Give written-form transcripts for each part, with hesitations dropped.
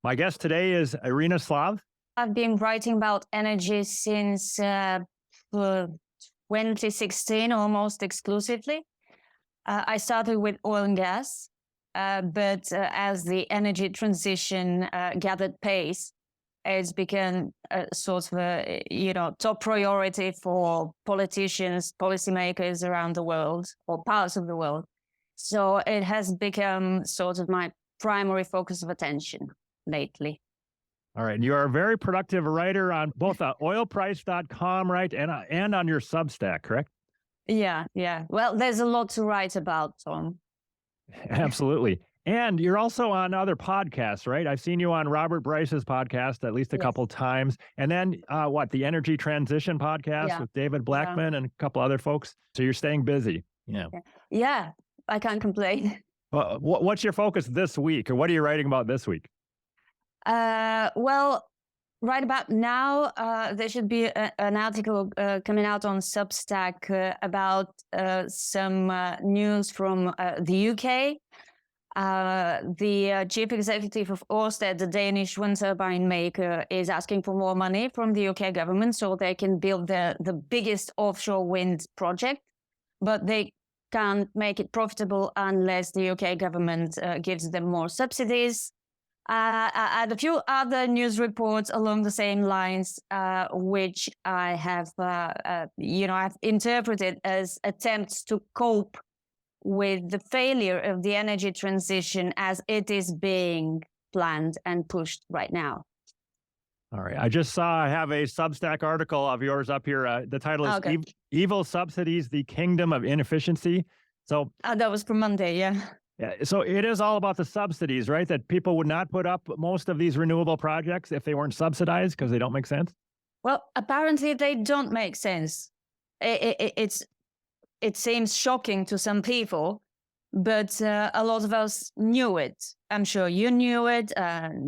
My guest today is Irina Slav. I've been writing about energy since 2016, almost exclusively. I started with oil and gas, but as the energy transition gathered pace, it's become a sort of a top priority for politicians, policymakers around the world or parts of the world. So it has become sort of my primary focus of attention lately. All right. And you are a very productive writer on both oilprice.com, right? And on your Substack, correct? Yeah. Well, there's a lot to write about, Tom. Absolutely. And you're also on other podcasts, right? I've seen you on Robert Bryce's podcast at least a couple times. And then the Energy Transition podcast with David Blackman and a couple other folks. So you're staying busy. Yeah, I can't complain. Well, what's your focus this week, or what are you writing about this week? Well, right about now, there should be an article coming out on Substack about some news from the UK. The chief executive of Ørsted, the Danish wind turbine maker, is asking for more money from the UK government so they can build the biggest offshore wind project. But they can't make it profitable unless the UK government gives them more subsidies. And a few other news reports along the same lines, which I have, I've interpreted as attempts to cope with the failure of the energy transition as it is being planned and pushed right now. All right. I just saw I have a Substack article of yours up here. The title is Evil Subsidies, the Kingdom of Inefficiency. So that was for Monday, yeah. Yeah, so it is all about the subsidies, right? That people would not put up most of these renewable projects if they weren't subsidized because they don't make sense? Well, apparently they don't make sense. It seems shocking to some people, but a lot of us knew it. I'm sure you knew it.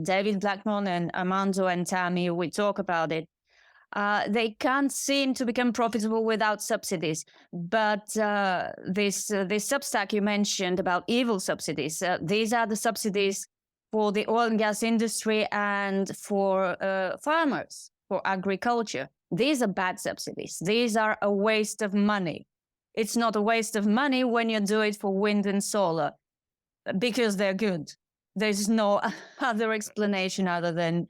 David Blackman and Armando and Tammy, we talk about it. They can't seem to become profitable without subsidies. But this Substack you mentioned about evil subsidies, these are the subsidies for the oil and gas industry and for farmers, for agriculture. These are bad subsidies. These are a waste of money. It's not a waste of money when you do it for wind and solar, because they're good. There's no other explanation other than,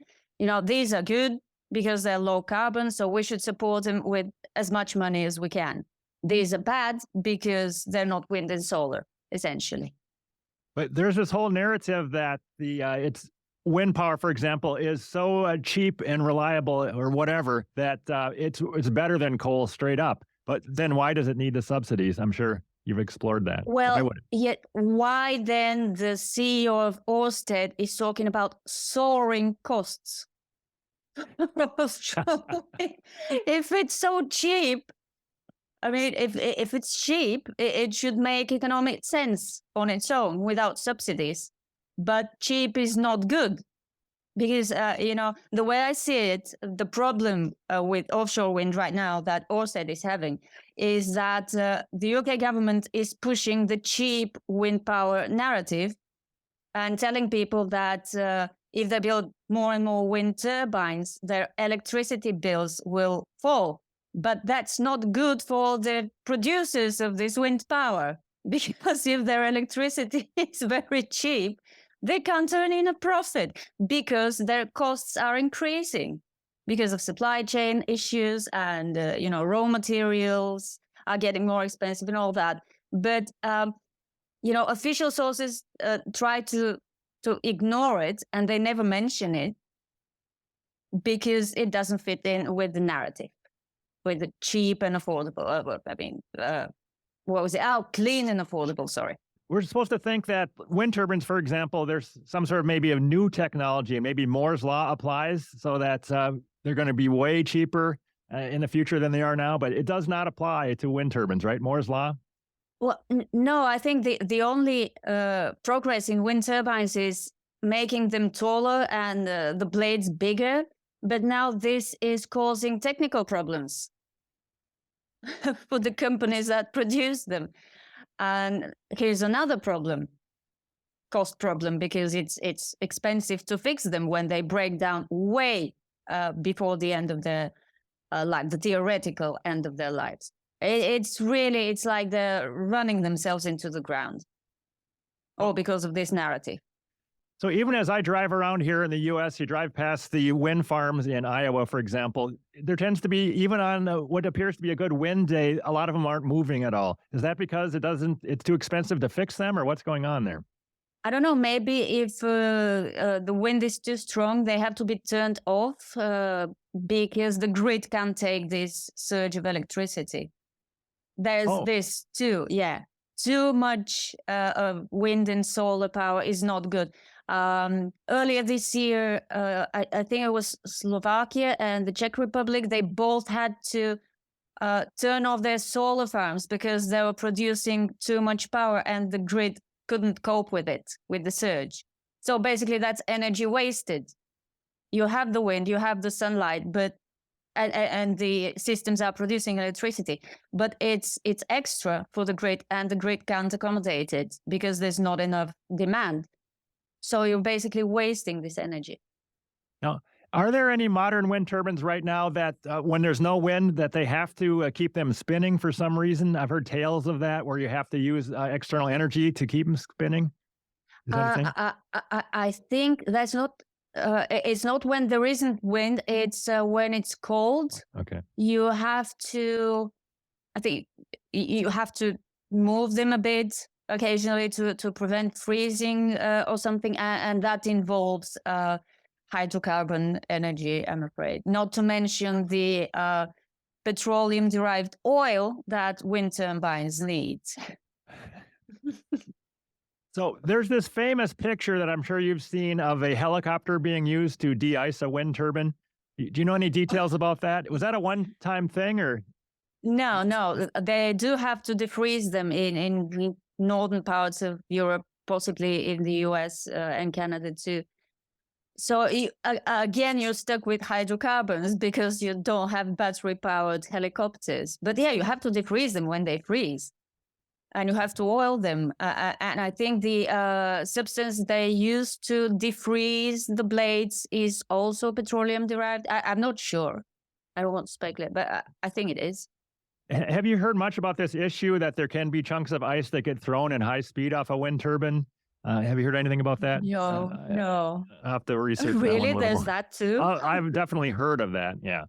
these are good because they're low carbon, so we should support them with as much money as we can. These are bad because they're not wind and solar, essentially. But there's this whole narrative that it's wind power, for example, is so cheap and reliable or whatever that it's better than coal straight up. But then why does it need the subsidies? I'm sure you've explored that. Well, yet why then the CEO of Ørsted is talking about soaring costs? If it's so cheap, I mean, if it's cheap, it should make economic sense on its own without subsidies. But cheap is not good. Because, the way I see it, the problem with offshore wind right now that Ørsted is having is that the UK government is pushing the cheap wind power narrative and telling people that if they build more and more wind turbines, their electricity bills will fall. But that's not good for the producers of this wind power, because if their electricity is very cheap, they can't earn in a profit because their costs are increasing because of supply chain issues and, raw materials are getting more expensive and all that. But, official sources try to ignore it and they never mention it because it doesn't fit in with the narrative, with the cheap and affordable. Clean and affordable, sorry. We're supposed to think that wind turbines, for example, there's some sort of maybe a new technology, maybe Moore's law applies so that they're going to be way cheaper in the future than they are now, but it does not apply to wind turbines, right? Moore's law? Well, no, I think the only progress in wind turbines is making them taller and the blades bigger, but now this is causing technical problems for the companies that produce them. And here's another problem. cost problem because it's expensive to fix them when they break down way before the end of their life, the theoretical end of their lives. It's like they're running themselves into the ground, all because of this narrative. So even as I drive around here in the U.S., you drive past the wind farms in Iowa, for example, there tends to be, even on what appears to be a good wind day, a lot of them aren't moving at all. Is that because it's too expensive to fix them, or what's going on there? I don't know, maybe if the wind is too strong, they have to be turned off because the grid can't take this surge of electricity. There's this too, yeah. Too much wind and solar power is not good. Earlier this year, I think it was Slovakia and the Czech Republic, they both had to turn off their solar farms because they were producing too much power and the grid couldn't cope with it, with the surge. So basically that's energy wasted. You have the wind, you have the sunlight, but and the systems are producing electricity, but it's extra for the grid, and the grid can't accommodate it because there's not enough demand. So you're basically wasting this energy. Now, are there any modern wind turbines right now that when there's no wind, that they have to keep them spinning for some reason? I've heard tales of that, where you have to use external energy to keep them spinning. Is that a thing? I think that's not. It's not when there isn't wind. It's when it's cold. Okay. You have to. I think you have to move them a bit occasionally to prevent freezing or something, and that involves hydrocarbon energy, I'm afraid. Not to mention the petroleum-derived oil that wind turbines need. So there's this famous picture that I'm sure you've seen of a helicopter being used to de-ice a wind turbine. Do you know any details about that? Was that a one-time thing, or? No. They do have to defreeze them in northern parts of Europe, possibly in the US and Canada too. So again, you're stuck with hydrocarbons because you don't have battery-powered helicopters. But yeah, you have to defreeze them when they freeze. And you have to oil them. And I think the substance they use to defreeze the blades is also petroleum derived. I'm not sure. I don't want to speculate, but I think it is. Have you heard much about this issue that there can be chunks of ice that get thrown in high speed off a wind turbine? Have you heard anything about that? No. I'll have to research really? that one. There's that too? I've definitely heard of that, yeah.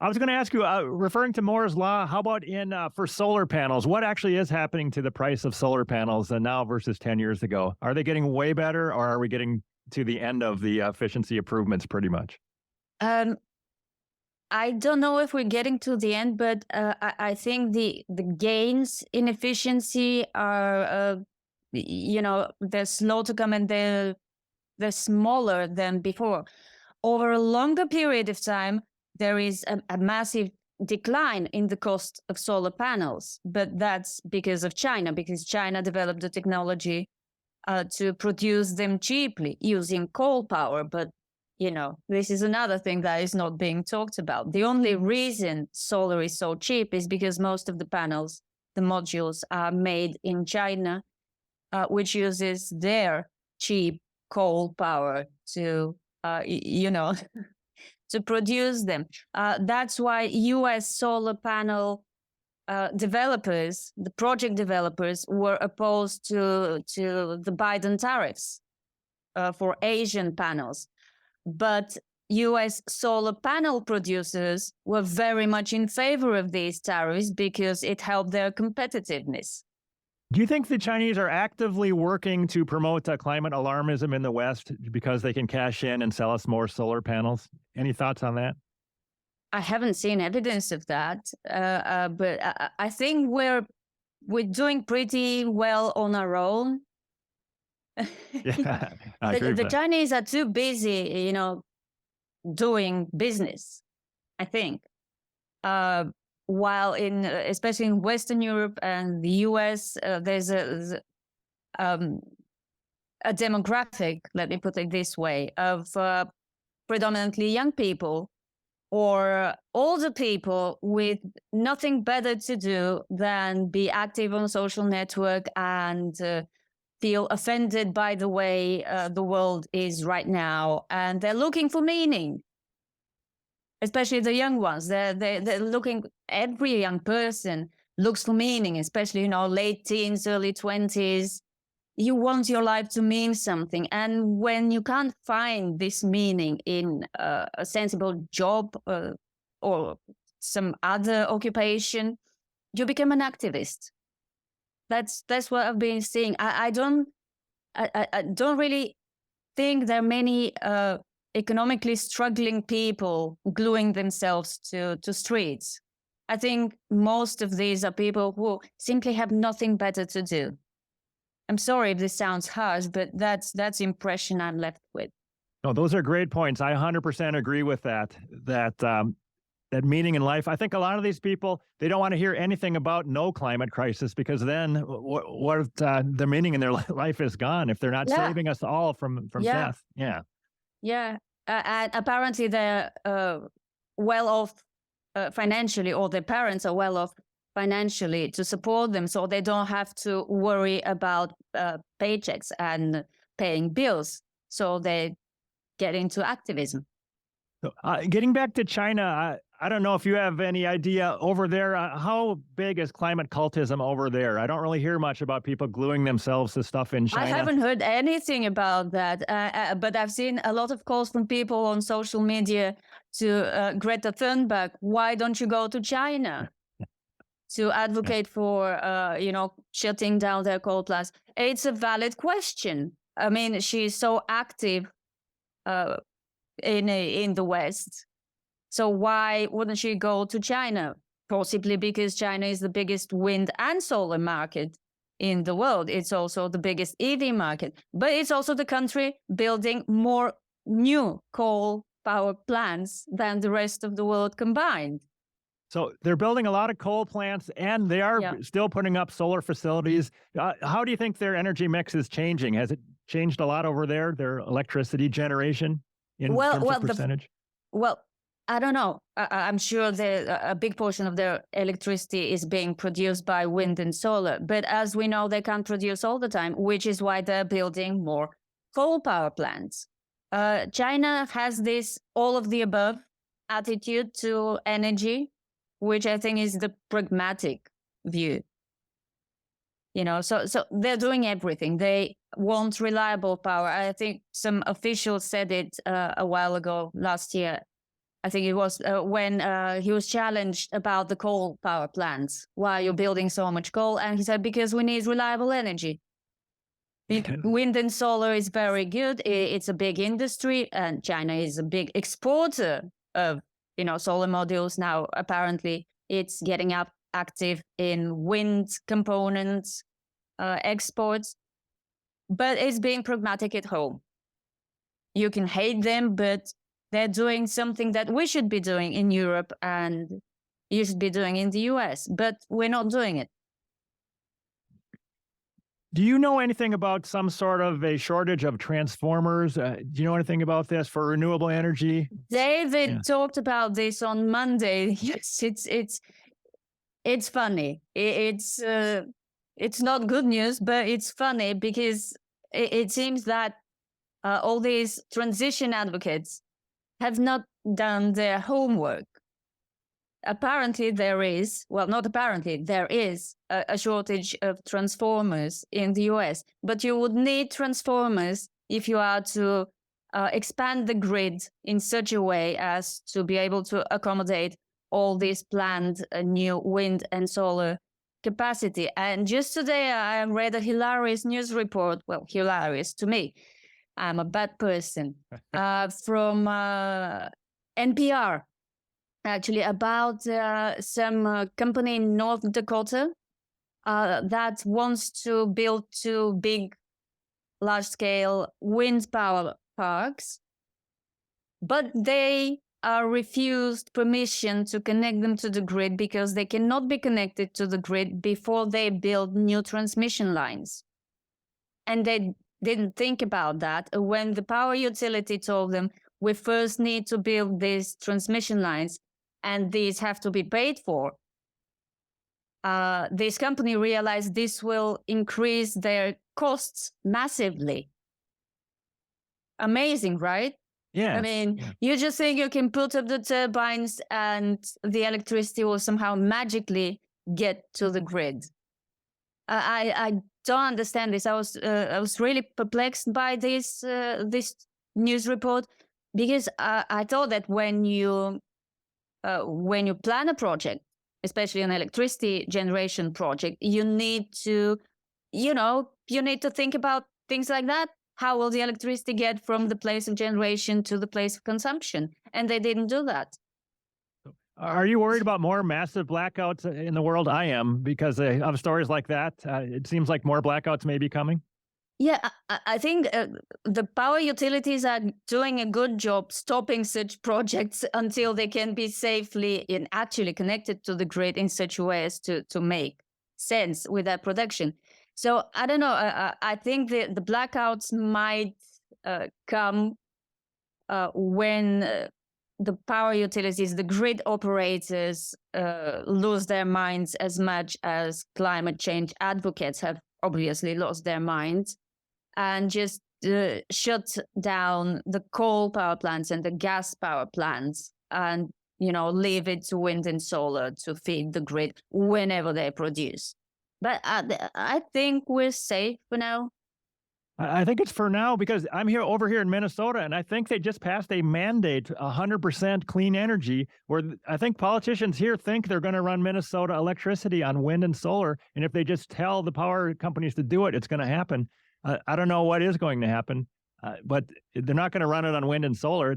I was going to ask you, referring to Moore's Law, how about for solar panels? What actually is happening to the price of solar panels now versus 10 years ago? Are they getting way better, or are we getting to the end of the efficiency improvements pretty much? I don't know if we're getting to the end, but I think the gains in efficiency are, they're slow to come, and they're smaller than before. Over a longer period of time, there is a massive decline in the cost of solar panels, but that's because of China, because China developed the technology to produce them cheaply using coal power. But, this is another thing that is not being talked about. The only reason solar is so cheap is because most of the panels, the modules, are made in China, which uses their cheap coal power to, to produce them. That's why US solar panel developers, the project developers, were opposed to the Biden tariffs for Asian panels. But US solar panel producers were very much in favor of these tariffs because it helped their competitiveness. Do you think the Chinese are actively working to promote climate alarmism in the West because they can cash in and sell us more solar panels? Any thoughts on that? I haven't seen evidence of that, but I think we're doing pretty well on our own. Yeah, I agree with The that. Chinese are too busy, doing business, I think. While especially in Western Europe and the US, there's a demographic, let me put it this way, of predominantly young people or older people with nothing better to do than be active on social network and feel offended by the way the world is right now, and they're looking for meaning. Especially the young ones, they're looking. Every young person looks for meaning, especially late teens, early 20s. You want your life to mean something, and when you can't find this meaning in a sensible job or some other occupation, you become an activist. That's what I've been seeing. I don't really think there are many economically struggling people gluing themselves to streets. I think most of these are people who simply have nothing better to do. I'm sorry if this sounds harsh, but that's the impression I'm left with. No, those are great points. I 100% agree with that. That meaning in life. I think a lot of these people, they don't want to hear anything about no climate crisis, because then what the meaning in their life is gone if they're not saving us all from death. Yeah. Yeah. And apparently they're well off financially, or their parents are well off financially to support them, so they don't have to worry about paychecks and paying bills. So they get into activism. So, getting back to China, I don't know if you have any idea over there, how big is climate cultism over there? I don't really hear much about people gluing themselves to stuff in China. I haven't heard anything about that, but I've seen a lot of calls from people on social media to Greta Thunberg. Why don't you go to China to advocate for, shutting down their coal plants? It's a valid question. I mean, she's so active in the West. So why wouldn't she go to China? Possibly because China is the biggest wind and solar market in the world. It's also the biggest EV market, but it's also the country building more new coal power plants than the rest of the world combined. So they're building a lot of coal plants, and they are still putting up solar facilities. How do you think their energy mix is changing? Has it changed a lot over there, their electricity generation in terms of percentage? I don't know. I'm sure a big portion of their electricity is being produced by wind and solar. But as we know, they can't produce all the time, which is why they're building more coal power plants. China has this all of the above attitude to energy, which I think is the pragmatic view. So they're doing everything. They want reliable power. I think some officials said it a while ago, last year. I think it was when he was challenged about the coal power plants. Why are you building so much coal? And he said, because we need reliable energy. Wind and solar is very good. It's a big industry, and China is a big exporter of, solar modules. Now, apparently, it's getting active in wind components, exports, but it's being pragmatic at home. You can hate them, but they're doing something that we should be doing in Europe and you should be doing in the US, but we're not doing it. Do you know anything about some sort of a shortage of transformers? Do you know anything about this for renewable energy? David talked about this on Monday. Yes, it's funny. It's not good news, but it's funny because it seems that all these transition advocates have not done their homework. Apparently there is, well, not apparently, there is a shortage of transformers in the US, but you would need transformers if you are to expand the grid in such a way as to be able to accommodate all this planned new wind and solar capacity. And just today I read a hilarious news report, well, hilarious to me, I'm a bad person, from NPR, actually, about some company in North Dakota that wants to build 2 big, large-scale wind power parks, but they are refused permission to connect them to the grid because they cannot be connected to the grid before they build new transmission lines. And they didn't think about that when the power utility told them, we first need to build these transmission lines and these have to be paid for. This company realized this will increase their costs massively. Amazing, right? Yeah. I mean, you just think you can put up the turbines and the electricity will somehow magically get to the grid. I don't understand this. I was really perplexed by this news report, because I thought that when you plan a project, especially an electricity generation project, you need to think about things like that. How will the electricity get from the place of generation to the place of consumption? And they didn't do that. Are you worried about more massive blackouts in the world? I am, because of stories like that. It seems like more blackouts may be coming. Yeah, I think the power utilities are doing a good job stopping such projects until they can be safely and actually connected to the grid in such a way as to make sense with their production. So I don't know. I think the blackouts might come when the power utilities, the grid operators, lose their minds as much as climate change advocates have obviously lost their minds, and just shut down the coal power plants and the gas power plants, and leave it to wind and solar to feed the grid whenever they produce. But I think we're safe for now. I think it's for now, because I'm over here in Minnesota, and I think they just passed a mandate, 100% clean energy, where I think politicians here think they're going to run Minnesota electricity on wind and solar. And if they just tell the power companies to do it, it's going to happen. I don't know what is going to happen, but they're not going to run it on wind and solar.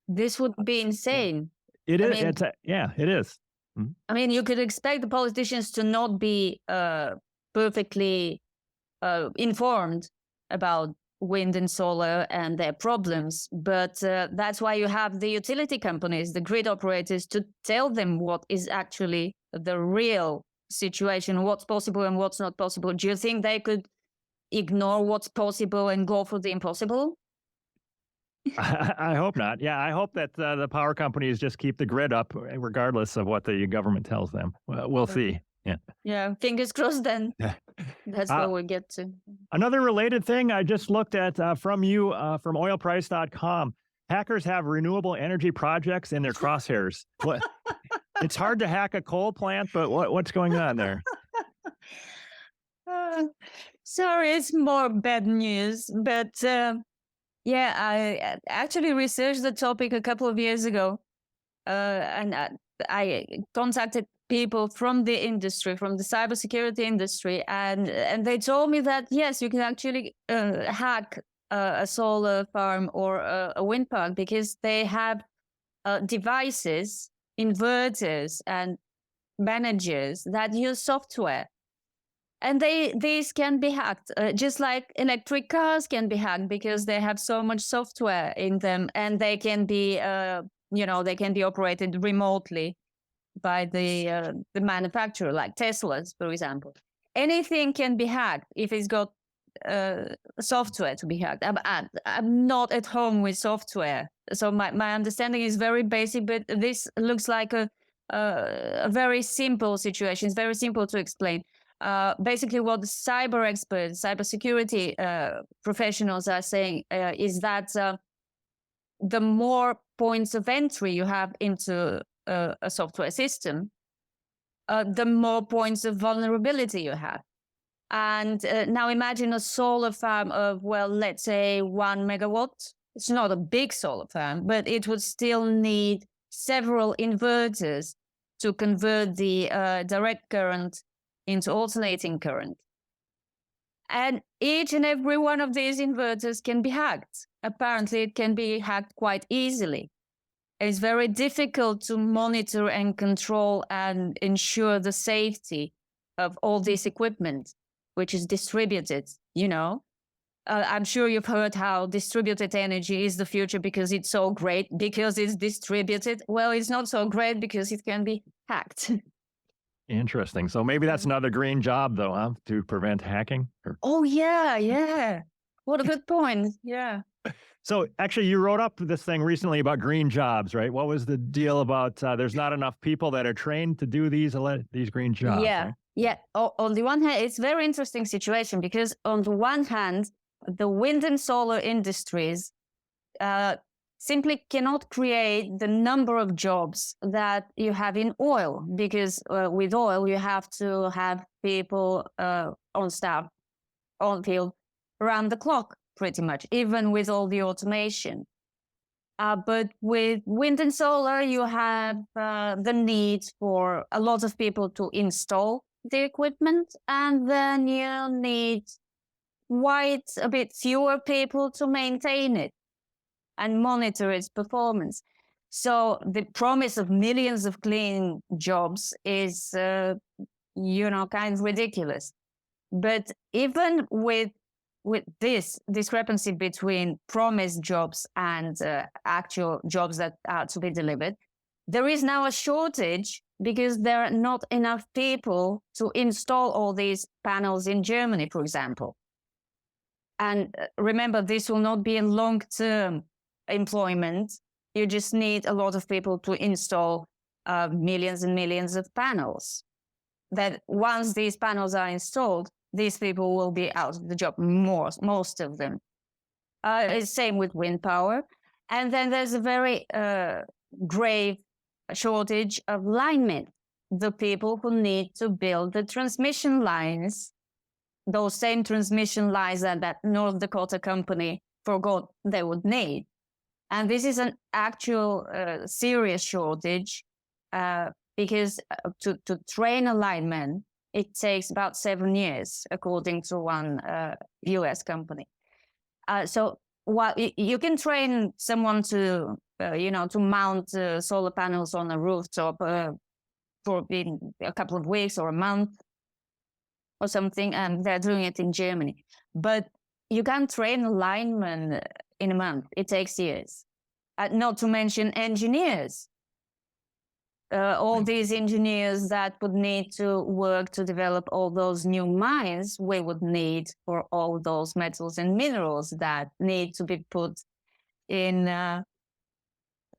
This would be insane. It is. It is. Mm-hmm. I mean, you could expect the politicians to not be perfectly informed about wind and solar and their problems, but that's why you have the utility companies, the grid operators, to tell them what is actually the real situation, what's possible and what's not possible. Do you think they could ignore what's possible and go for the impossible? I hope not. Yeah, I hope that the power companies just keep the grid up regardless of what the government tells them. We'll see. Yeah, fingers crossed then. That's where we get to. Another related thing I just looked at from oilprice.com. Hackers have renewable energy projects in their crosshairs. It's hard to hack a coal plant, but what's going on there? Sorry, it's more bad news. But yeah, I actually researched the topic a couple of years ago. And I contacted people from the industry, from the cybersecurity industry, and they told me that yes, you can actually hack a solar farm or a wind park, because they have devices, inverters, and managers that use software, and these can be hacked, just like electric cars can be hacked, because they have so much software in them, and they can be they can be operated remotely by the manufacturer, like Tesla's, for example. Anything can be hacked if it's got software to be hacked. I'm not at home with software, so my understanding is very basic, but this looks like a very simple situation. It's very simple to explain. Basically, what the cyber experts, cybersecurity professionals are saying is that the more points of entry you have into a software system, the more points of vulnerability you have. And now imagine a solar farm of, well, let's say 1 megawatt. It's not a big solar farm, but it would still need several inverters to convert the direct current into alternating current. And each and every one of these inverters can be hacked. Apparently, it can be hacked quite easily. It's very difficult to monitor and control and ensure the safety of all this equipment, which is distributed, I'm sure you've heard how distributed energy is the future because it's so great, because it's distributed. Well, it's not so great because it can be hacked. Interesting. So maybe that's another green job, though, huh? To prevent hacking? Oh, yeah. What a good point. Yeah. So actually, you wrote up this thing recently about green jobs, right? What was the deal about there's not enough people that are trained to do these green jobs? Yeah. Right? Yeah, on the one hand, it's a very interesting situation because on the one hand, the wind and solar industries simply cannot create the number of jobs that you have in oil, because with oil, you have to have people on staff, on field, around the clock, pretty much, even with all the automation. But with wind and solar, you have the need for a lot of people to install the equipment, and then you need quite a bit fewer people to maintain it and monitor its performance. So the promise of millions of clean jobs is, kind of ridiculous. But even with this discrepancy between promised jobs and actual jobs that are to be delivered, there is now a shortage because there are not enough people to install all these panels in Germany, for example. And remember, this will not be a long-term employment. You just need a lot of people to install millions and millions of panels. That once these panels are installed, these people will be out of the job, most of them. Same with wind power. And then there's a very grave shortage of linemen, the people who need to build the transmission lines, those same transmission lines that North Dakota company forgot they would need. And this is an actual serious shortage because to train a lineman, it takes about 7 years, according to one US company. So while you can train someone to mount solar panels on a rooftop for a couple of weeks or a month or something, and they're doing it in Germany. But you can't train a lineman in a month. It takes years. Not to mention engineers. All these engineers that would need to work to develop all those new mines we would need for all those metals and minerals that need to be put in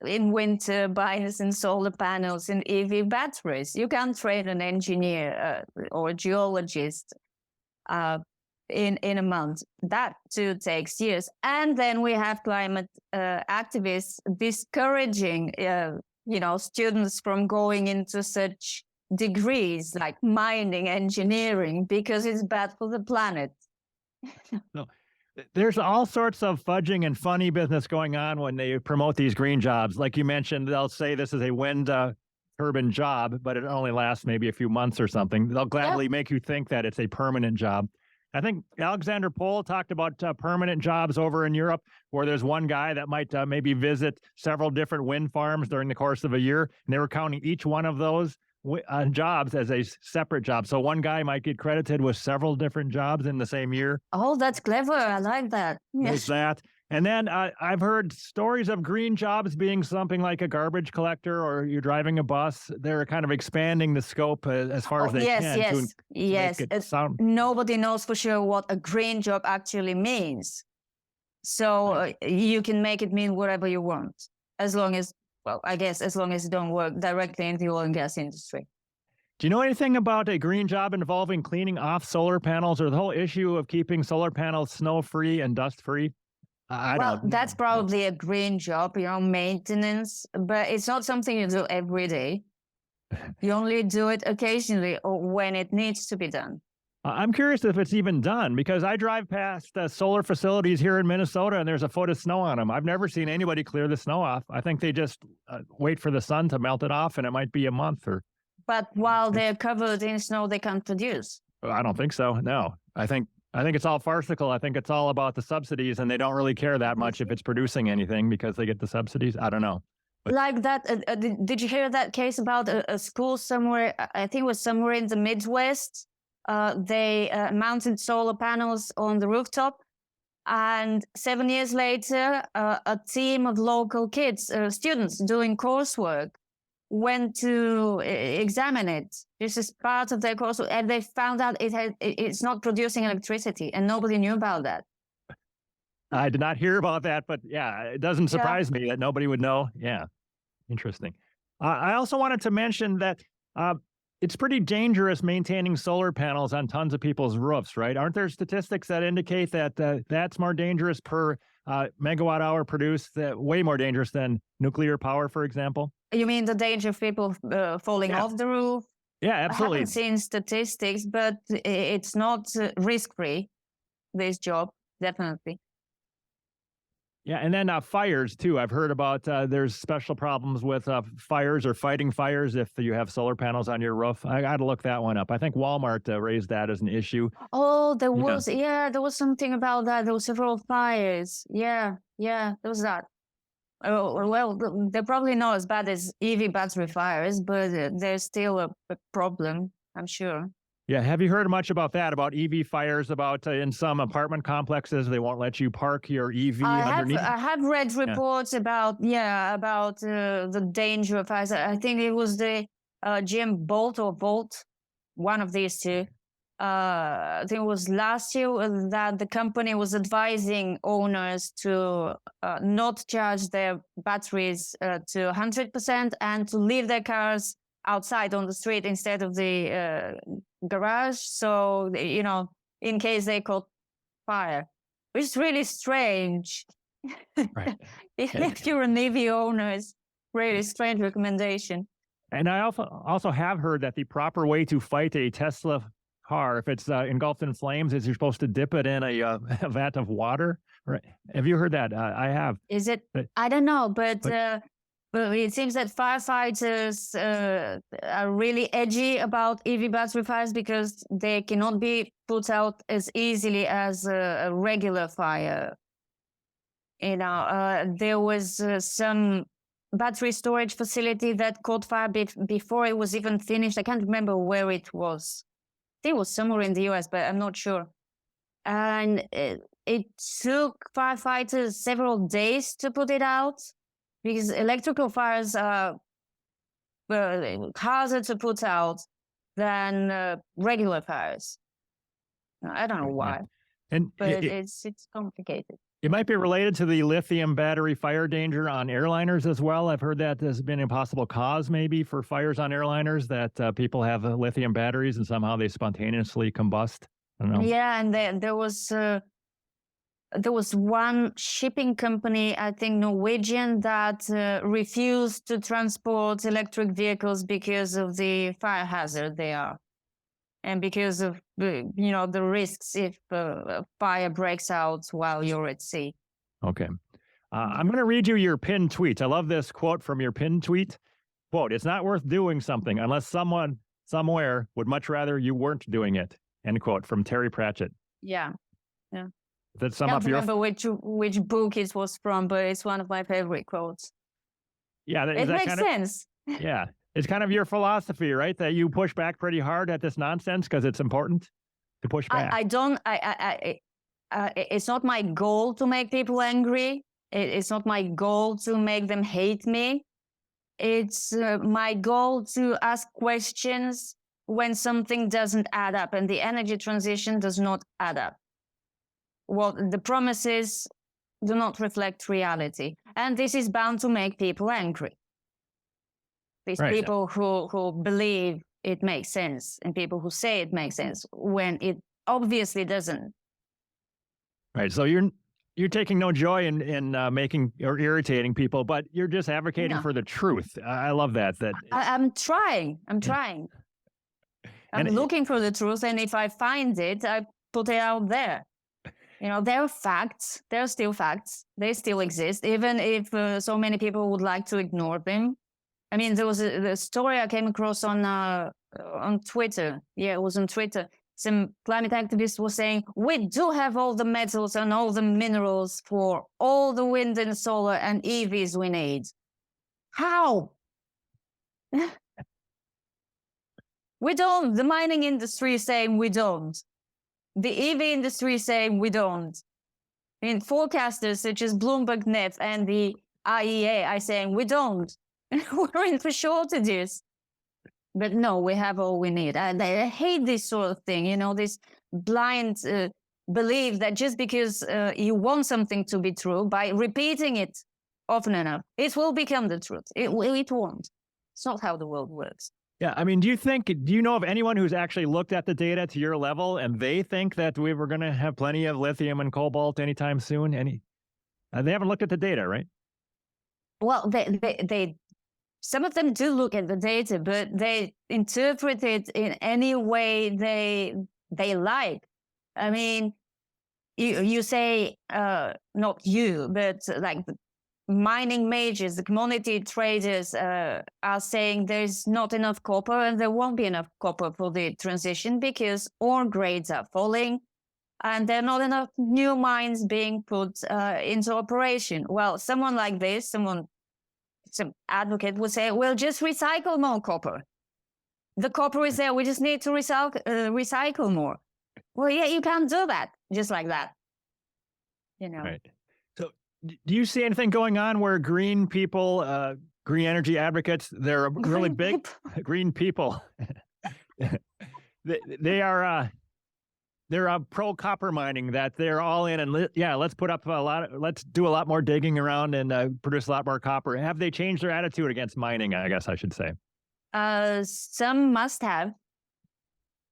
wind turbines and solar panels and EV batteries. You can't train an engineer or a geologist in a month. That too takes years. And then we have climate activists discouraging students from going into such degrees like mining, engineering, because it's bad for the planet. No. There's all sorts of fudging and funny business going on when they promote these green jobs. Like you mentioned, they'll say this is a wind turbine job, but it only lasts maybe a few months or something. They'll gladly make you think that it's a permanent job. I think Alexander Pohl talked about permanent jobs over in Europe, where there's one guy that might maybe visit several different wind farms during the course of a year, and they were counting each one of those jobs as a separate job. So one guy might get credited with several different jobs in the same year. Oh, that's clever. I like that. There's that. And then I've heard stories of green jobs being something like a garbage collector, or you're driving a bus. They're kind of expanding the scope as far as they can. Yes. Nobody knows for sure what a green job actually means. So you can make it mean whatever you want, as long as you don't work directly in the oil and gas industry. Do you know anything about a green job involving cleaning off solar panels, or the whole issue of keeping solar panels snow-free and dust-free? That's probably a green job, maintenance, but it's not something you do every day. You only do it occasionally or when it needs to be done. I'm curious if it's even done, because I drive past solar facilities here in Minnesota and there's a foot of snow on them. I've never seen anybody clear the snow off. I think they just wait for the sun to melt it off, and it might be a month or. But while they're covered in snow, they can't produce. I don't think so. No, I think it's all farcical. I think it's all about the subsidies, and they don't really care that much if it's producing anything because they get the subsidies. I don't know. But like that, did you hear that case about a school somewhere? I think it was somewhere in the Midwest. They mounted solar panels on the rooftop, and 7 years later, a team of local kids, students doing coursework, went to examine it. This is part of their course, and they found out it's not producing electricity, and nobody knew about that. I did not hear about that, but yeah, it doesn't surprise me that nobody would know. Yeah, interesting. I also wanted to mention that it's pretty dangerous maintaining solar panels on tons of people's roofs, right? Aren't there statistics that indicate that that's more dangerous per megawatt hour produced, way more dangerous than nuclear power, for example? You mean the danger of people falling off the roof? Yeah, I absolutely. haven't seen statistics, but it's not risk-free, this job, definitely. Yeah, and then fires too. I've heard about there's special problems with fires or fighting fires if you have solar panels on your roof. I got to look that one up. I think Walmart raised that as an issue. Oh, there was something about that. There were several fires. Yeah, there was that. Oh, well, they're probably not as bad as EV battery fires, but there's still a problem, I'm sure. Yeah, have you heard much about that, about EV fires, about in some apartment complexes, they won't let you park your EV underneath? I have read reports about the danger of fires. I think it was the GM Bolt or Volt, one of these two. I think it was last year that the company was advising owners to not charge their batteries to 100% and to leave their cars outside on the street instead of the garage. So, in case they caught fire, which is really strange. Right. If you're a EV owner, it's really strange recommendation. And I also have heard that the proper way to fight a Tesla car, if it's engulfed in flames, is you're supposed to dip it in a vat of water. Right? Have you heard that? I have. Is it? I don't know, but it seems that firefighters are really edgy about EV battery fires because they cannot be put out as easily as a regular fire. There was some battery storage facility that caught fire before it was even finished. I can't remember where it was. I think it was somewhere in the US, but I'm not sure. And it took firefighters several days to put it out because electrical fires are harder to put out than regular fires. I don't know why, but it's complicated. It might be related to the lithium battery fire danger on airliners as well. I've heard that there's been a possible cause maybe for fires on airliners, that people have lithium batteries and somehow they spontaneously combust. I don't know. Yeah, and there was one shipping company, I think Norwegian, that refused to transport electric vehicles because of the fire hazard they are. And because of the risks if a fire breaks out while you're at sea. Okay. I'm going to read you your pinned tweet. I love this quote from your pinned tweet. Quote, "It's not worth doing something unless someone somewhere would much rather you weren't doing it." End quote, from Terry Pratchett. Yeah. That sum up your... I can't remember which book it was from, but it's one of my favorite quotes. Yeah. It makes sense. Yeah. It's kind of your philosophy, right? That you push back pretty hard at this nonsense because it's important to push back. It's not my goal to make people angry. It's not my goal to make them hate me. It's my goal to ask questions when something doesn't add up, and the energy transition does not add up. The promises do not reflect reality, and this is bound to make people angry. These people who believe it makes sense and people who say it makes sense when it obviously doesn't. Right. So you're taking no joy in making or irritating people, but you're just advocating for the truth. I love that. I'm trying. I'm looking for the truth, and if I find it, I put it out there. There are facts. There are still facts. They still exist, even if so many people would like to ignore them. I mean, there was a story I came across on Twitter. Yeah, it was on Twitter. Some climate activists were saying, we do have all the metals and all the minerals for all the wind and solar and EVs we need. How? We don't. The mining industry is saying we don't. The EV industry is saying we don't. I mean, forecasters such as Bloomberg Net and the IEA are saying we don't. We're in for shortages. But no, we have all we need. I hate this sort of thing, this blind belief that just because you want something to be true, by repeating it often enough, it will become the truth. It won't. It's not how the world works. Yeah, I mean, do you know of anyone who's actually looked at the data to your level and they think that we were going to have plenty of lithium and cobalt anytime soon? They haven't looked at the data, right? Well, they some of them do look at the data, but they interpret it in any way they like. I mean, you say not you, but like the mining majors, the commodity traders are saying there's not enough copper and there won't be enough copper for the transition because ore grades are falling and there are not enough new mines being put into operation. Well, someone like this, some advocate would say, we'll just recycle more copper. The copper is there, we just need to recycle more. Well, yeah, you can't do that just like that. Right. So do you see anything going on where green people, green energy advocates, they're really big green people. They're pro copper mining, that they're all in and let's put up let's do a lot more digging around and produce a lot more copper. Have they changed their attitude against mining, I guess I should say? Some must have.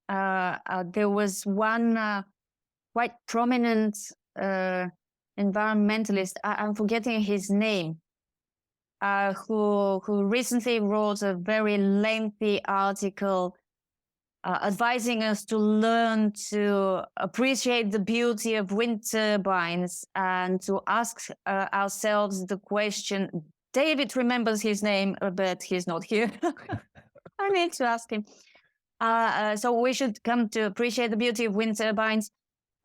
There was one quite prominent environmentalist, I'm forgetting his name, who recently wrote a very lengthy article advising us to learn to appreciate the beauty of wind turbines and to ask ourselves the question. David remembers his name, but he's not here. I need to ask him. So we should come to appreciate the beauty of wind turbines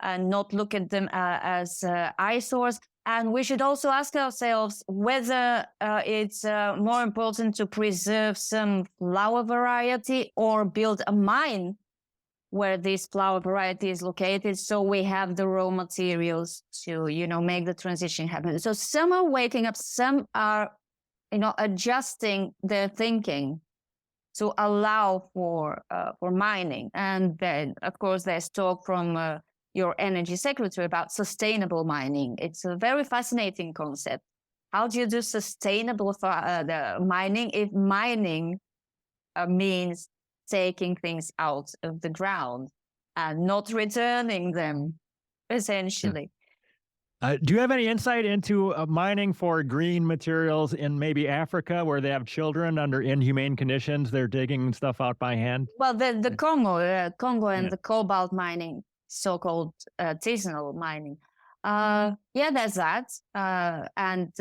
and not look at them as eyesores. And we should also ask ourselves whether it's more important to preserve some flower variety or build a mine where this flower variety is located, so we have the raw materials to, make the transition happen. So some are waking up, some are, adjusting their thinking to allow for mining. And then, of course, there's talk from your energy secretary about sustainable mining. It's a very fascinating concept. How do you do sustainable mining if mining means taking things out of the ground and not returning them, essentially? Do you have any insight into mining for green materials in maybe Africa, where they have children under inhumane conditions? They're digging stuff out by hand. Well, the Congo and the cobalt mining, so-called artisanal mining. There's that. And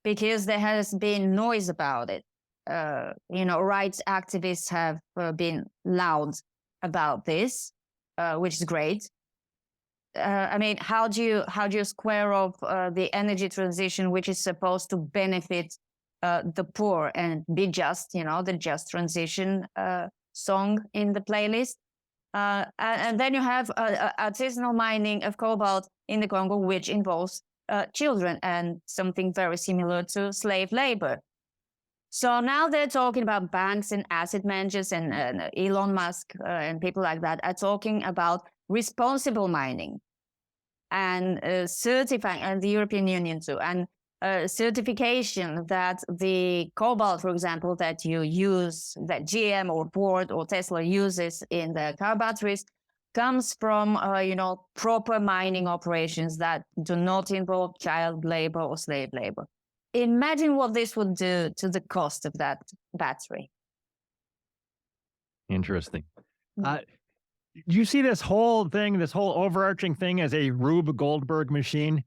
because there has been noise about it, rights activists have been loud about this, which is great. How do you square off the energy transition, which is supposed to benefit the poor and be just, the just transition song in the playlist? And then you have artisanal mining of cobalt in the Congo, which involves children and something very similar to slave labor. So now they're talking about banks and asset managers and Elon Musk and people like that are talking about responsible mining and certifying, and the European Union too, and certification that the cobalt, for example, that you use, that GM or Ford or Tesla uses in their car batteries, comes from, proper mining operations that do not involve child labor or slave labor. Imagine what this would do to the cost of that battery. Interesting. You see this whole overarching thing as a Rube Goldberg machine?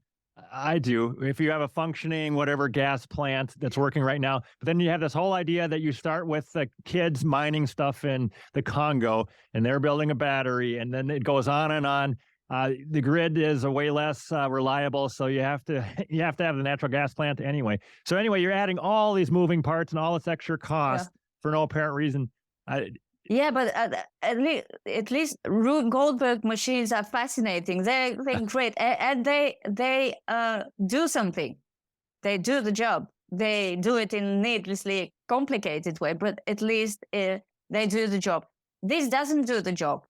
I do. If you have a functioning whatever gas plant that's working right now, but then you have this whole idea that you start with the kids mining stuff in the Congo and they're building a battery, and then it goes on and on. The grid is way less reliable, so you have to have the natural gas plant anyway. So anyway, you're adding all these moving parts and all this extra cost for no apparent reason. But at least Rube Goldberg machines are fascinating. They're great, and they do something. They do the job. They do it in a needlessly complicated way, but at least they do the job. This doesn't do the job.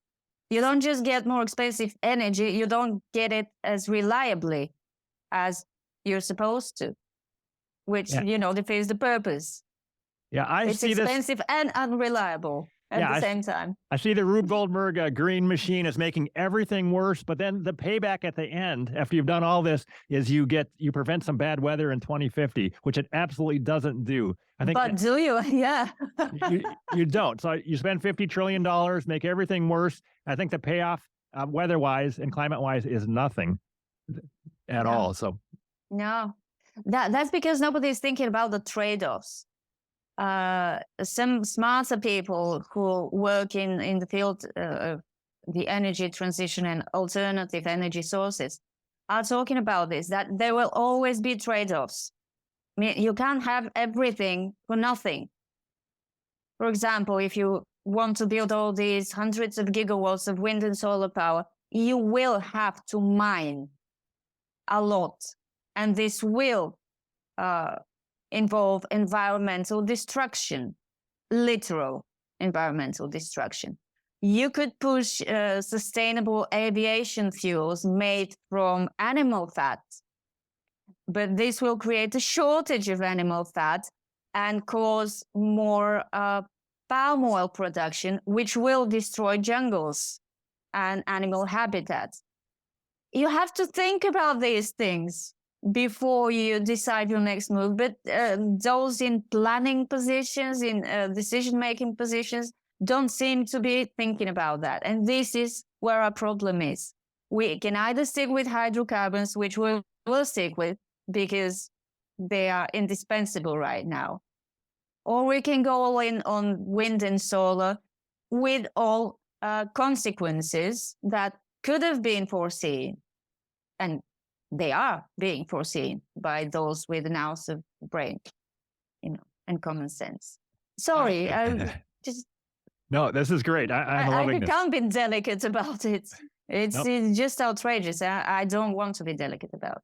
You don't just get more expensive energy. You don't get it as reliably as you're supposed to, which defeats the purpose. Yeah, I It's see this. expensive and unreliable at the same time. I see the Rube Goldberg green machine is making everything worse, but then the payback at the end, after you've done all this, is you prevent some bad weather in 2050, which it absolutely doesn't do. I think. But do you? Yeah. you don't. So you spend $50 trillion, make everything worse. I think the payoff, weather-wise and climate-wise, is nothing at all. So no, that's because nobody's thinking about the trade-offs. Some smarter people who work in the field of the energy transition and alternative energy sources are talking about this, that there will always be trade-offs. I mean, you can't have everything for nothing. For example, if you want to build all these hundreds of gigawatts of wind and solar power, you will have to mine a lot. And this will involve environmental destruction, literal environmental destruction. You could push sustainable aviation fuels made from animal fat, but this will create a shortage of animal fat and cause more palm oil production, which will destroy jungles and animal habitats. You have to think about these things before you decide your next move. But those in planning positions, in decision-making positions, don't seem to be thinking about that. And this is where our problem is. We can either stick with hydrocarbons, which we'll stick with because they are indispensable right now, or we can go all in on wind and solar with all consequences that could have been foreseen. And they are being foreseen by those with an ounce of brain, and common sense. Sorry, I just... No, this is great. I'm loving this. I can't be delicate about it. It's just outrageous. I don't want to be delicate about it.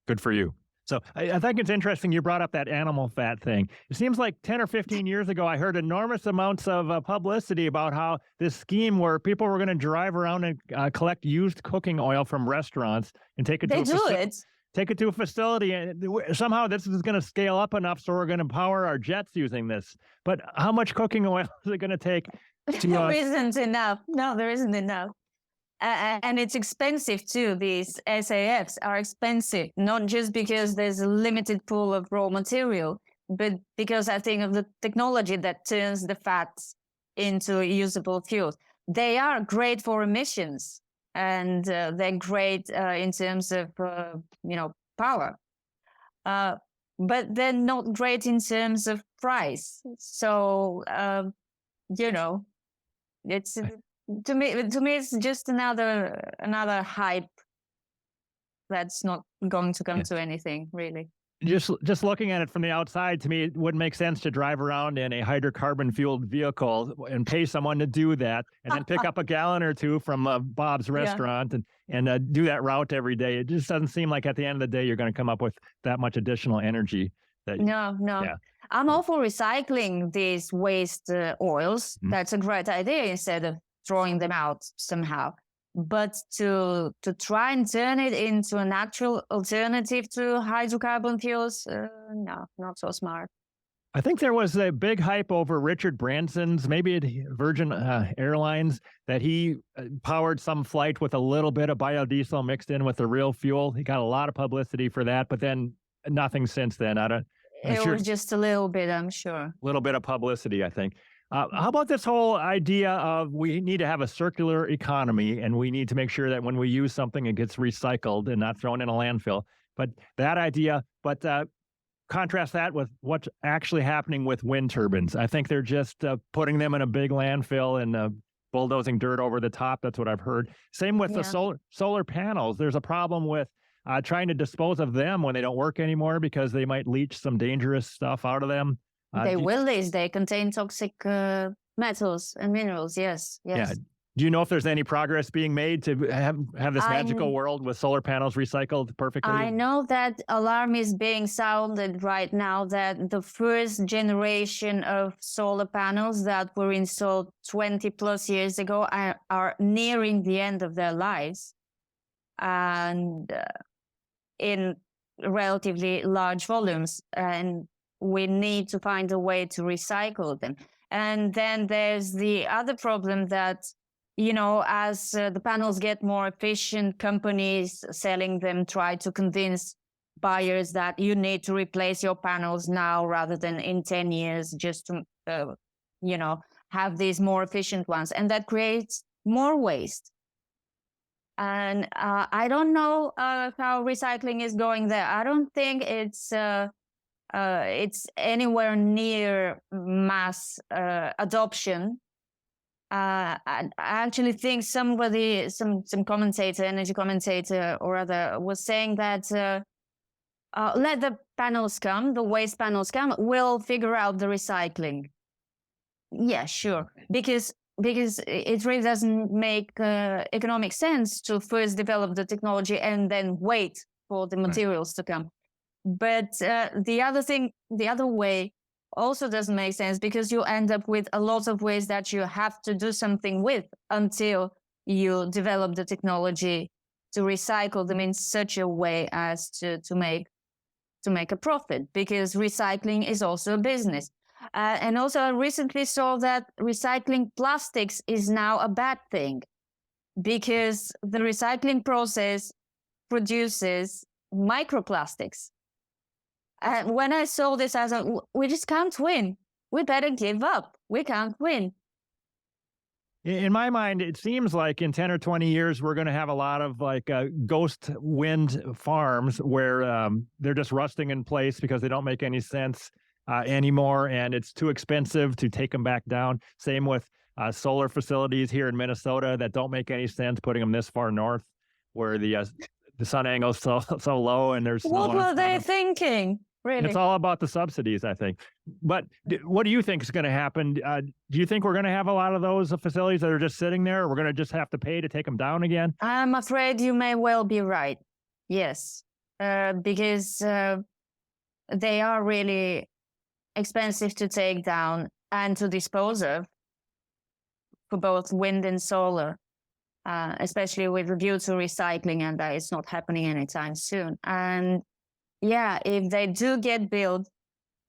Good for you. So I think it's interesting you brought up that animal fat thing. It seems like 10 or 15 years ago, I heard enormous amounts of publicity about how this scheme where people were going to drive around and collect used cooking oil from restaurants and take it to a facility. And somehow this is going to scale up enough so we're going to power our jets using this. But how much cooking oil is it going to take? There isn't enough. No, there isn't enough. And it's expensive too. These SAFs are expensive, not just because there's a limited pool of raw material, but because I think of the technology that turns the fats into usable fuels. They are great for emissions, and they're great in terms of power, but they're not great in terms of price. So it's. To me, it's just another hype that's not going to come to anything, really. Just looking at it from the outside, to me, it wouldn't make sense to drive around in a hydrocarbon-fueled vehicle and pay someone to do that, and then pick up a gallon or two from Bob's restaurant and do that route every day. It just doesn't seem like at the end of the day you're going to come up with that much additional energy. No. Yeah. I'm all for recycling these waste oils. Mm-hmm. That's a great idea instead of throwing them out somehow. But to try and turn it into an actual alternative to hydrocarbon fuels, no, not so smart. I think there was a big hype over Richard Branson's, maybe at Virgin Airlines, that he powered some flight with a little bit of biodiesel mixed in with the real fuel. He got a lot of publicity for that, but then nothing since then. It was just a little bit, I'm sure. A little bit of publicity, I think. How about this whole idea of we need to have a circular economy and we need to make sure that when we use something, it gets recycled and not thrown in a landfill? But that idea, contrast that with what's actually happening with wind turbines. I think they're just putting them in a big landfill and bulldozing dirt over the top. That's what I've heard. Same with the solar panels. There's a problem with trying to dispose of them when they don't work anymore because they might leach some dangerous stuff out of them. They contain toxic metals and minerals. Yes. Yeah. Do you know if there's any progress being made to have this magical world with solar panels recycled perfectly? I know that alarm is being sounded right now that the first generation of solar panels that were installed 20 plus years ago are nearing the end of their lives, and in relatively large volumes. And we need to find a way to recycle them. And then there's the other problem that, as the panels get more efficient, companies selling them try to convince buyers that you need to replace your panels now rather than in 10 years just to, have these more efficient ones. And that creates more waste. And I don't know how recycling is going there. I don't think it's anywhere near mass adoption. I actually think some commentator, energy commentator or other, was saying that let the panels come, the waste panels come, we'll figure out the recycling. Yeah, sure. Because it really doesn't make economic sense to first develop the technology and then wait for the materials to come. But the other way also doesn't make sense, because you end up with a lot of ways that you have to do something with until you develop the technology to recycle them in such a way as to make a profit, because recycling is also a business. And also I recently saw that recycling plastics is now a bad thing, because the recycling process produces microplastics. And when I saw this, I was like, we just can't win. We better give up. We can't win. In my mind, it seems like in 10 or 20 years, we're going to have a lot of ghost wind farms where they're just rusting in place because they don't make any sense anymore, and it's too expensive to take them back down. Same with solar facilities here in Minnesota that don't make any sense, putting them this far north where the sun angle is so low and there's what were they thinking? Really? It's all about the subsidies, I think. But what do you think is going to happen? Do you think we're going to have a lot of those facilities that are just sitting there, or we're going to just have to pay to take them down again? I'm afraid you may well be right. Yes, because they are really expensive to take down and to dispose of for both wind and solar, especially with a view to recycling, and that is not happening anytime soon. And yeah, if they do get built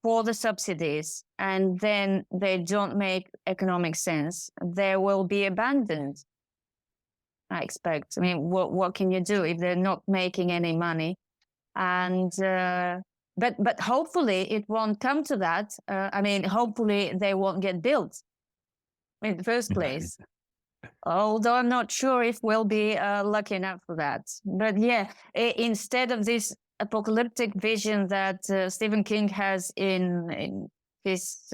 for the subsidies and then they don't make economic sense, they will be abandoned, I expect. I mean, what can you do if they're not making any money? And but hopefully it won't come to that. Hopefully they won't get built in the first place. Although I'm not sure if we'll be lucky enough for that. But yeah, instead of this apocalyptic vision that Stephen King has in his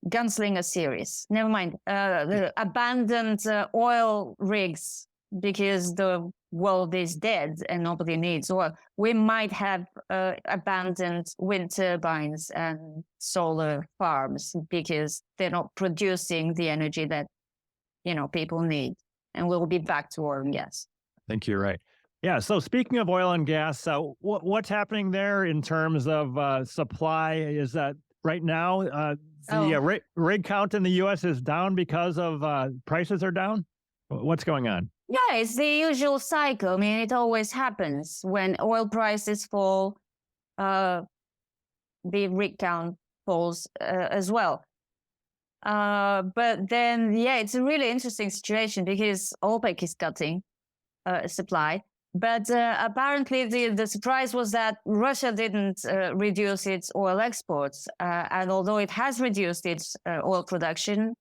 Gunslinger series. Never mind. The abandoned oil rigs because the world is dead and nobody needs oil. We might have abandoned wind turbines and solar farms because they're not producing the energy that people need, and we'll be back to oil and gas. I think you're right. Yeah. So speaking of oil and gas, what's happening there in terms of supply? Is that right now the rig count in the U.S. is down because of prices are down? What's going on? Yeah, it's the usual cycle. I mean, it always happens when oil prices fall. The rig count falls as well. But then, yeah, it's a really interesting situation because OPEC is cutting supply. But apparently the surprise was that Russia didn't reduce its oil exports. And although it has reduced its oil production,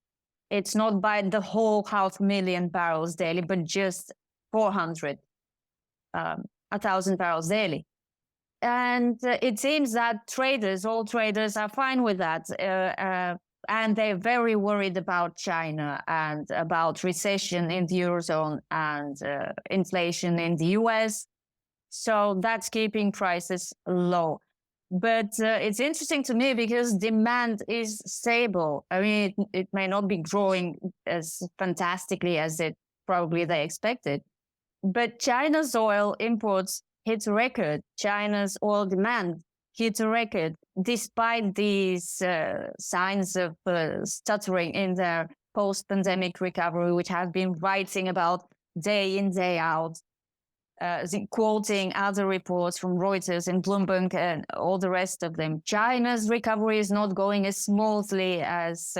it's not by the whole 500,000 barrels daily, but just 1,000 barrels daily. And it seems that all traders are fine with that. And they're very worried about China and about recession in the Eurozone and inflation in the US. So that's keeping prices low. But it's interesting to me because demand is stable. I mean, it may not be growing as fantastically as they expected. But China's oil imports hit a record. China's oil demand hit a record, despite these signs of stuttering in their post-pandemic recovery, which have been writing about day in, day out. quoting other reports from Reuters and Bloomberg and all the rest of them. China's recovery is not going as smoothly as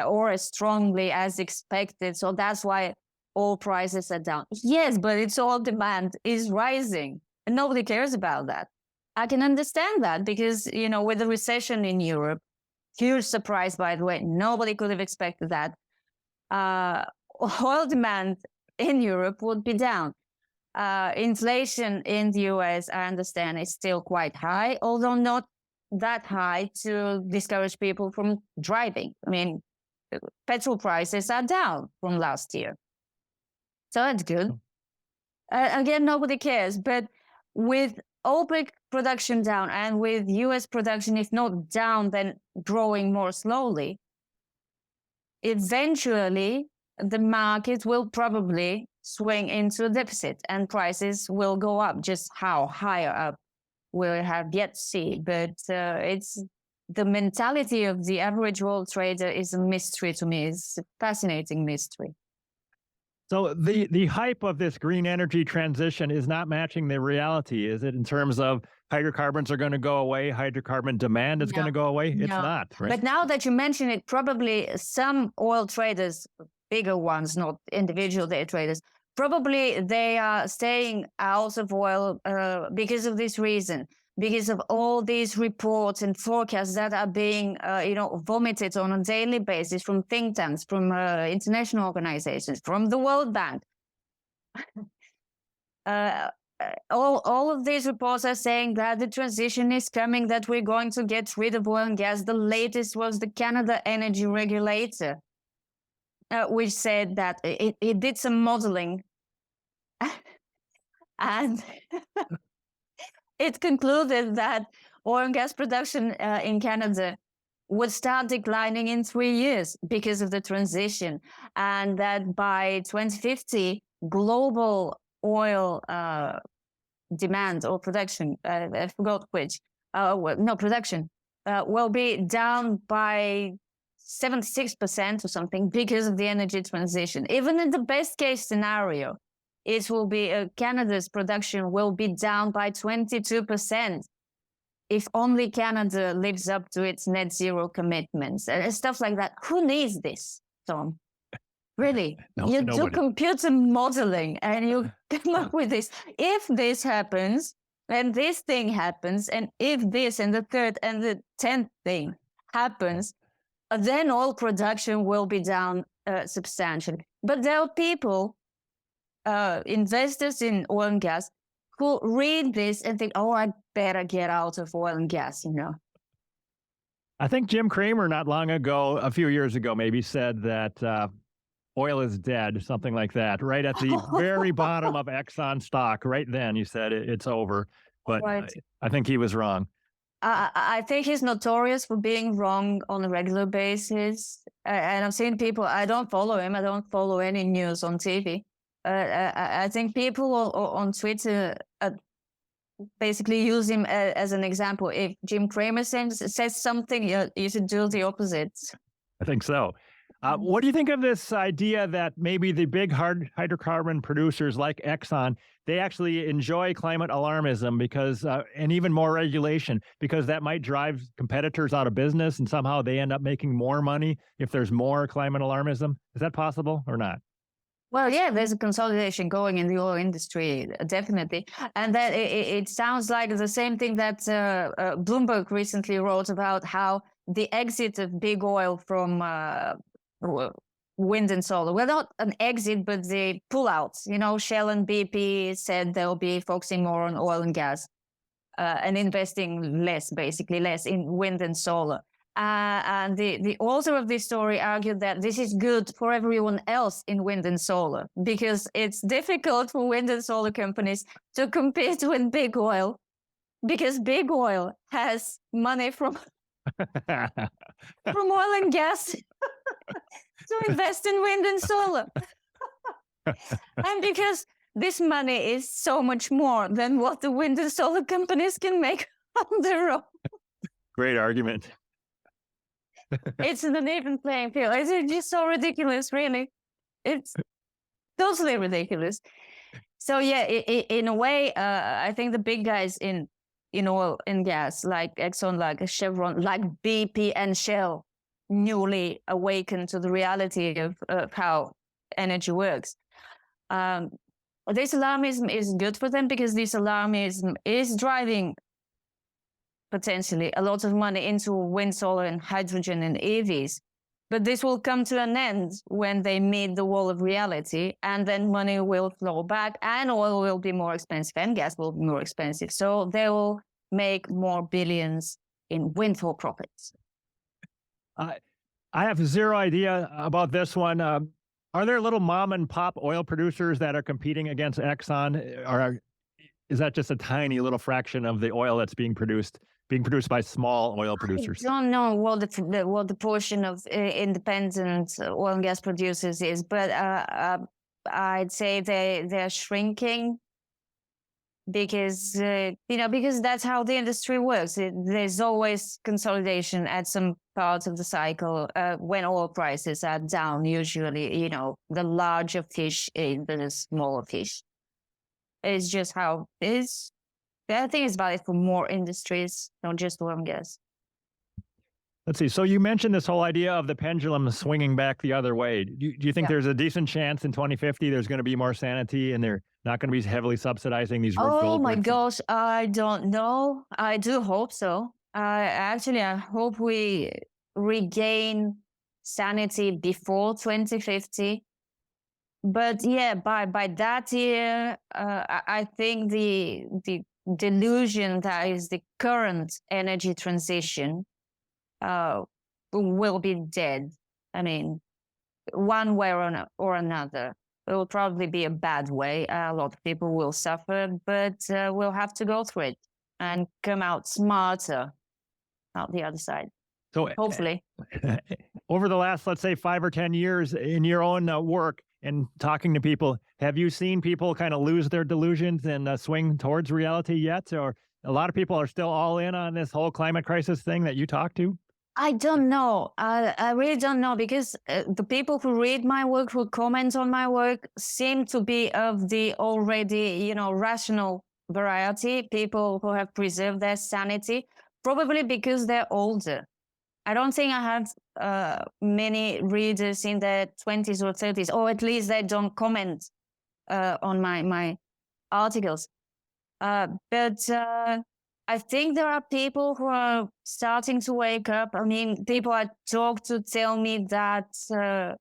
or as strongly as expected. So that's why oil prices are down. Yes, but its oil demand is rising and nobody cares about that. I can understand that because, with the recession in Europe, huge surprise, by the way, nobody could have expected that. Oil demand in Europe would be down. Inflation in the US, I understand, is still quite high, although not that high to discourage people from driving. I mean, petrol prices are down from last year. So that's good. Again, nobody cares. But with OPEC production down and with US production, if not down, then growing more slowly, eventually the market will probably swing into a deficit and prices will go up. Just how higher up we'll have yet to see. But it's the mentality of the average world trader is a mystery to me. It's a fascinating mystery. So the hype of this green energy transition is not matching the reality, is it, in terms of hydrocarbons are going to go away, hydrocarbon demand is going to go away? It's not, right? But now that you mention it, probably some oil traders, bigger ones, not individual day traders, probably they are staying out of oil because of this reason, because of all these reports and forecasts that are being, vomited on a daily basis from think tanks, from international organizations, from the World Bank. All of these reports are saying that the transition is coming, that we're going to get rid of oil and gas. The latest was the Canada Energy Regulator, which said that it did some modeling and it concluded that oil and gas production in Canada would start declining in 3 years because of the transition, and that by 2050, global oil demand or production, I forgot which, production, will be down by 76% or something because of the energy transition. Even in the best case scenario, it will be Canada's production will be down by 22% if only Canada lives up to its net zero commitments and stuff like that. Who needs this, Tom? Really? You do computer modeling and you come up with this. If this happens, and this thing happens, and if this and the third and the 10th thing happens, then oil production will be down substantially. But there are people, investors in oil and gas, who read this and think, oh, I better get out of oil and gas, I think Jim Cramer not long ago, a few years ago maybe, said that oil is dead, something like that, right at the very bottom of Exxon stock. Right then, you said it's over. But right. I think he was wrong. I think he's notorious for being wrong on a regular basis. And I've seen people, I don't follow him. I don't follow any news on TV. I think people on Twitter basically use him as an example. If Jim Cramer says something, you should do the opposite. I think so. What do you think of this idea that maybe the big hydrocarbon producers like Exxon, they actually enjoy climate alarmism because, and even more regulation, because that might drive competitors out of business and somehow they end up making more money if there's more climate alarmism? Is that possible or not? Well, yeah, there's a consolidation going in the oil industry, definitely. And that it sounds like the same thing that Bloomberg recently wrote about, how the exit of big oil from wind and solar. Well, not an exit, but the pullouts. Shell and BP said they'll be focusing more on oil and gas and investing less in wind and solar. And the author of this story argued that this is good for everyone else in wind and solar because it's difficult for wind and solar companies to compete with big oil because big oil has money from oil and gas to invest in wind and solar. And because this money is so much more than what the wind and solar companies can make on their own. Great argument. It's an uneven playing field. It's just so ridiculous, really. It's totally ridiculous. So yeah, in a way, I think the big guys in oil and gas, like Exxon, like Chevron, like BP and Shell, newly awakened to the reality of how energy works. This alarmism is good for them because this alarmism is driving potentially a lot of money into wind, solar, and hydrogen and EVs. But this will come to an end when they meet the wall of reality, and then money will flow back, and oil will be more expensive, and gas will be more expensive. So they will make more billions in windfall profits. I have zero idea about this one. Are there little mom and pop oil producers that are competing against Exxon, or is that just a tiny little fraction of the oil that's being produced by small oil producers? I don't know what the portion of independent oil and gas producers is, but I'd say they're shrinking because because that's how the industry works. There's always consolidation at some parts of the cycle when oil prices are down. Usually, the larger fish eat the smaller fish. It's just how it is. I think it's valid for more industries, not just oil and gas. Let's see. So you mentioned this whole idea of the pendulum swinging back the other way. Do you think there's a decent chance in 2050 there's going to be more sanity and they're not going to be heavily subsidizing these Rube Goldberg? Oh my gosh, I don't know. I do hope so. I hope we regain sanity before 2050. But yeah, by that year, I think the delusion that is the current energy transition will be dead. I mean, one way or another. It will probably be a bad way. A lot of people will suffer, but we'll have to go through it and come out smarter out the other side. So hopefully. Over the last, let's say, 5 or 10 years in your own work and talking to people, have you seen people kind of lose their delusions and swing towards reality yet? Or a lot of people are still all in on this whole climate crisis thing that you talk to? I don't know. I really don't know because the people who read my work, who comment on my work, seem to be of the already, rational variety, people who have preserved their sanity, probably because they're older. I don't think I have many readers in their 20s or 30s, or at least they don't comment on my articles. But I think there are people who are starting to wake up. I mean, people I talk to tell me that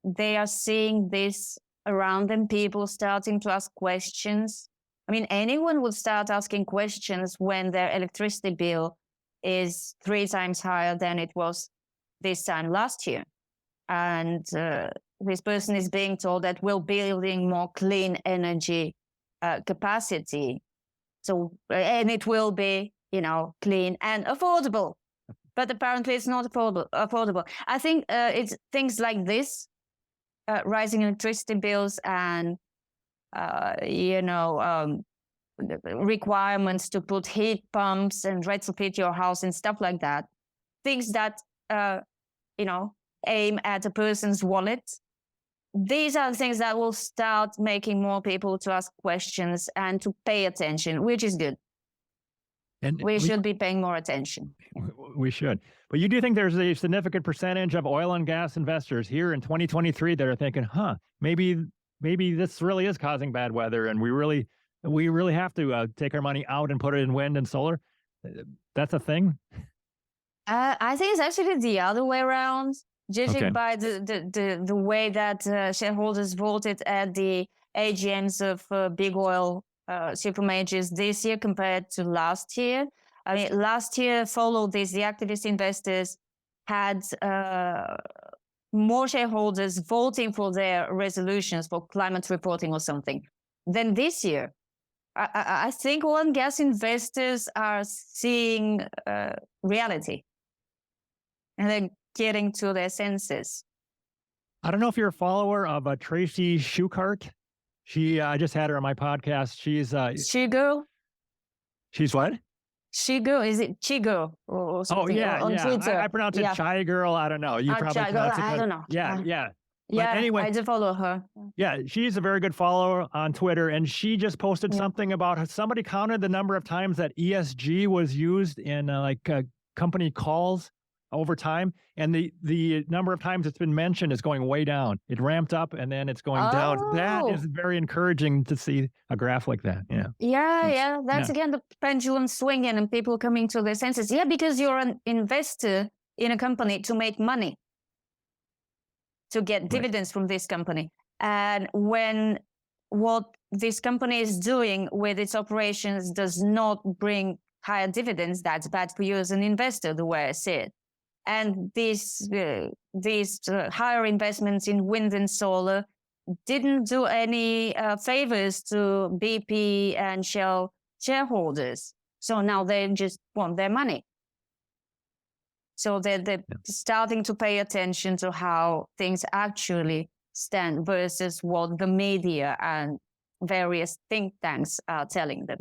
they are seeing this around them, people starting to ask questions. I mean, anyone would start asking questions when their electricity bill is 3 times higher than it was this time last year. And this person is being told that we're building more clean energy capacity. So, and it will be, clean and affordable. But apparently it's not affordable. I think it's things like this, rising electricity bills and, requirements to put heat pumps and retrofit your house and stuff like that. Things that, aim at a person's wallet. These are the things that will start making more people to ask questions and to pay attention, which is good. And we should be paying more attention. We should. But you do think there's a significant percentage of oil and gas investors here in 2023 that are thinking, maybe this really is causing bad weather and we really have to take our money out and put it in wind and solar? That's a thing? I think it's actually the other way around, judging by the way that shareholders voted at the AGMs of big oil super majors this year compared to last year. I mean, last year, followed this, the activist investors had more shareholders voting for their resolutions for climate reporting or something than this year. I think oil and gas investors are seeing reality and then getting to their senses. I don't know if you're a follower of Tracy Schuchart. I just had her on my podcast. She's Chigo. She's what? Chigo, is it Chigo or something? Oh yeah, on yeah. Twitter. I pronounce it Chai Girl. I don't know. You probably pronounce it. I don't know. Yeah, yeah. Yeah, anyway, I do follow her. yeah, she's a very good follower on Twitter, and she just posted Yeah. something about how somebody counted the number of times that ESG was used in company calls over time, and the number of times it's been mentioned is going way down. It ramped up and then it's going down. That is Oh, very encouraging to see a graph like that. Yeah. yeah. That's Yeah. again the pendulum swinging and people coming to their senses. Yeah, because you're an investor in a company to make money, to get Right. dividends from this company. And when what this company is doing with its operations does not bring higher dividends, that's bad for you as an investor, the way I see it. And these higher investments in wind and solar didn't do any favors to BP and Shell shareholders. So now they just want their money. So they're starting to pay attention to how things actually stand versus what the media and various think tanks are telling them.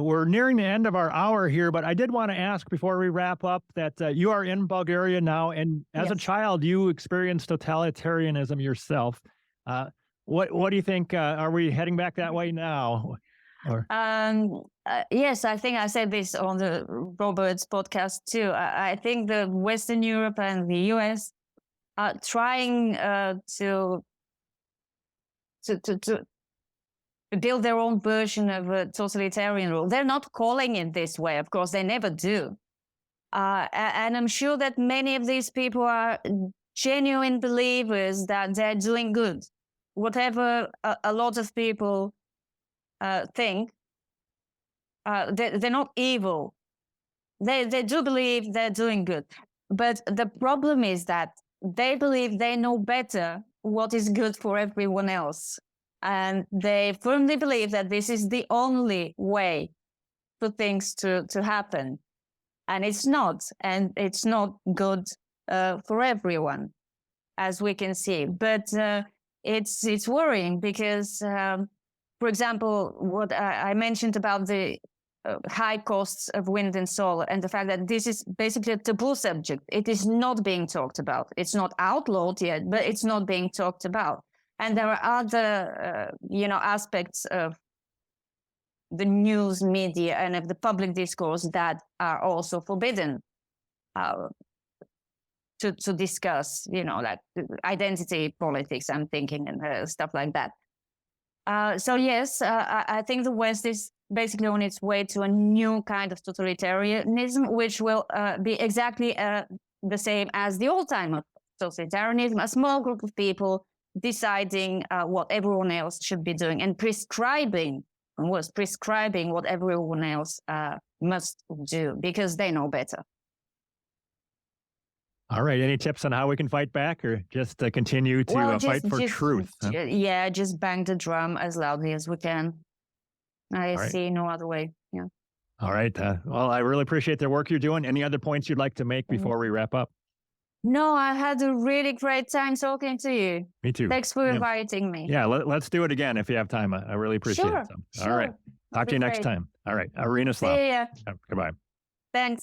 We're nearing the end of our hour here, but I did want to ask before we wrap up that you are in Bulgaria now, and as a Yes. child, you experienced totalitarianism yourself. What do you think? Are we heading back that way now? Or Yes, I think I said this on the Robert's podcast too. I think the Western Europe and the US are trying to build their own version of a totalitarian rule. They're not calling it this way, of course, they never do. And I'm sure that many of these people are genuine believers that they're doing good. Whatever a lot of people think, they're not evil. They do believe they're doing good. But the problem is that they believe they know better what is good for everyone else. And they firmly believe that this is the only way for things to happen. And it's not. And it's not good for everyone, as we can see. But it's worrying because, for example, what I mentioned about the high costs of wind and solar and the fact that this is basically a taboo subject. It is not being talked about. It's not outlawed yet, but it's not being talked about. And there are other, aspects of the news media and of the public discourse that are also forbidden to discuss, like identity politics, I'm thinking, and stuff like that. So yes, I think the West is basically on its way to a new kind of totalitarianism, which will be exactly the same as the old time of totalitarianism, a small group of people deciding what everyone else should be doing and prescribing what everyone else must do because they know better. all right, any tips on how we can fight back, or just continue to fight for truth? Huh? Yeah, just bang the drum as loudly as we can. I see no other way. Yeah. All right. Well, I really appreciate the work you're doing. Any other points you'd like to make before we wrap up? No, I had a really great time talking to you. Me too. Thanks for inviting me. Yeah, let's do it again if you have time. I really appreciate it. So, Sure. all right. Talk to you next time. All right. Irina Slav. See ya. Goodbye. Thanks.